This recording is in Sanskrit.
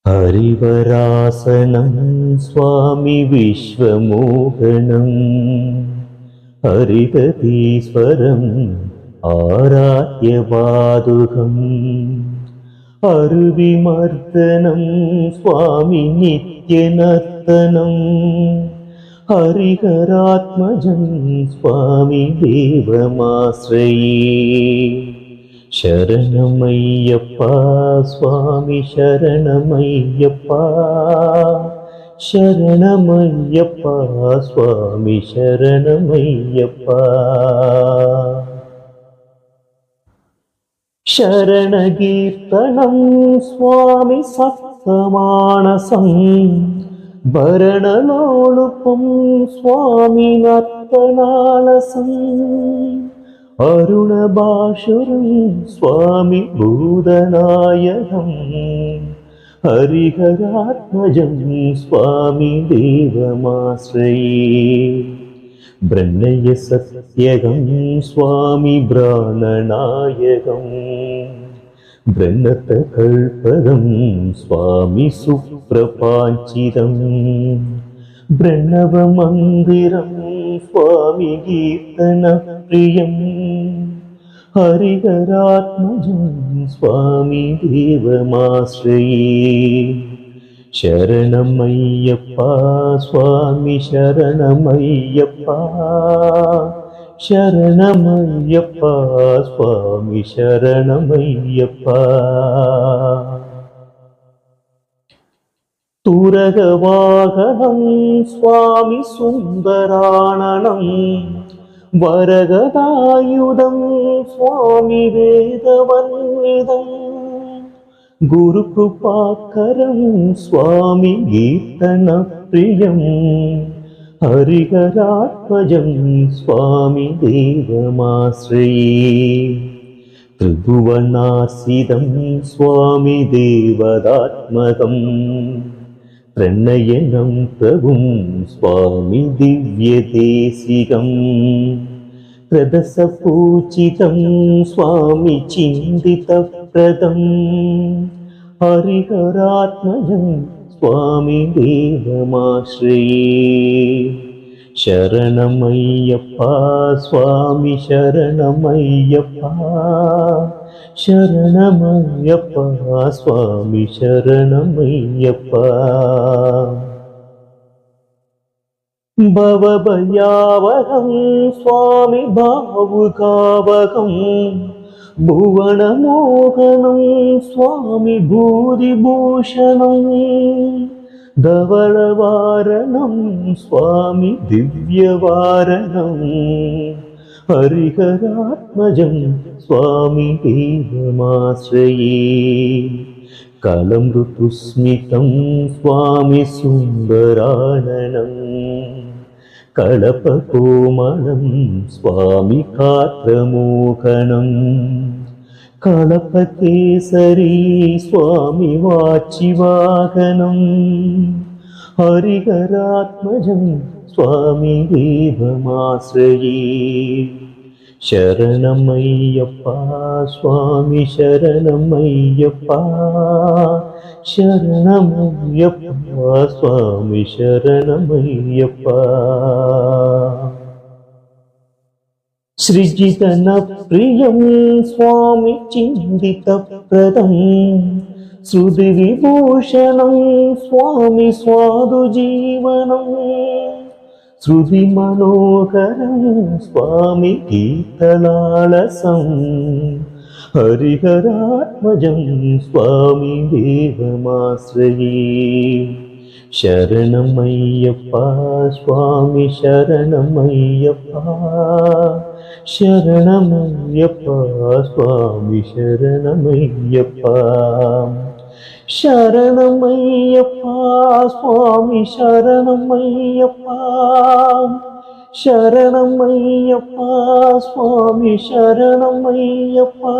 हरिवरासनं स्वामी विश्वमोहनं हरिगतीश्वरम् आराध्यपादुकम् अरुविमर्दनं स्वामी नित्यनर्तनं हरिहरात्मजं स्वामी देवमाश्रये। शरणमय्यप्पा स्वामी शरणमय्यप्पा शरणमय्यप्पा स्वामी शरणमय्यप्पा शरणकीर्तनं स्वामी सप्तमानसं भरणलोलुपं स्वामी नर्तनालसम् अरुणभाषुरं स्वामी भूतनायकं हरिहरात्मजं स्वामी देवमाश्रये। ब्रह्मण्य सत्यगं स्वामी प्राणनायकं ब्रह्मतकल्पदं स्वामी सुप्रपाञ्चितं प्रणवमन्दिरं स्वामी कीर्तनप्रियं हरिहरात्मजं स्वामी देवमाश्रये। शरणमय्यप्पा स्वामी शरणमय्यप्पा शरणमय्यप्पा स्वामी शरणमय्यप्पा तुरगवाहनं स्वामी सुन्दराननं वरगदायुधं स्वामी वेदवन्निधं गुरुकृपाकरं स्वामी कीर्तनप्रियं हरिहरात्मजं स्वामी देवमाश्रये। त्रिभुवनासितं स्वामी देवदात्मकं प्रणयनं प्रभुं स्वामी दिव्यदेशिकं प्रदसपूजितं स्वामी चिन्तितप्रदं हरिहरात्मजं स्वामी देवमाश्रये। शरणमय्यप्पा स्वामी शरणमय्यप्पा शरणमय्यप्पा स्वामी शरणमय्यप्पा भवभयावहं स्वामी भावुकावहं भुवनमोहनं स्वामी भूरिभूषणं धवलवारणं स्वामी दिव्यवारणं हरिहरात्मजं स्वामी देवमाश्रये। कलमृदुस्मितं स्वामी सुन्दराननं कलपकोमलं स्वामी कात्रमोहनं कलपकेसरी स्वामी वाचिवाहनं हरिहरात्मजं स्वामी देवमाश्रये। शरणमय्यप्पा स्वामी शरणमय्यप्पा शरणमय्यप्पा स्वामी शरणमय्यप्पा सृजितनप्रियं स्वामी चिन्तितप्रदं श्रुतिविभूषणं स्वामी स्वादुजीवनं श्रुतिमनोहरं स्वामी गीतलालसं हरिहरात्मजं स्वामी देवमाश्रये। शरणमय्यप्पा स्वामी शरणमय्यप्पा शरणमय्यप्पा स्वामी शरणमय्यप्पा शरणमय्यप्पा स्वामी शरणमय्यप्पा शरणमय्यप्पा स्वामी शरणमय्यप्पा।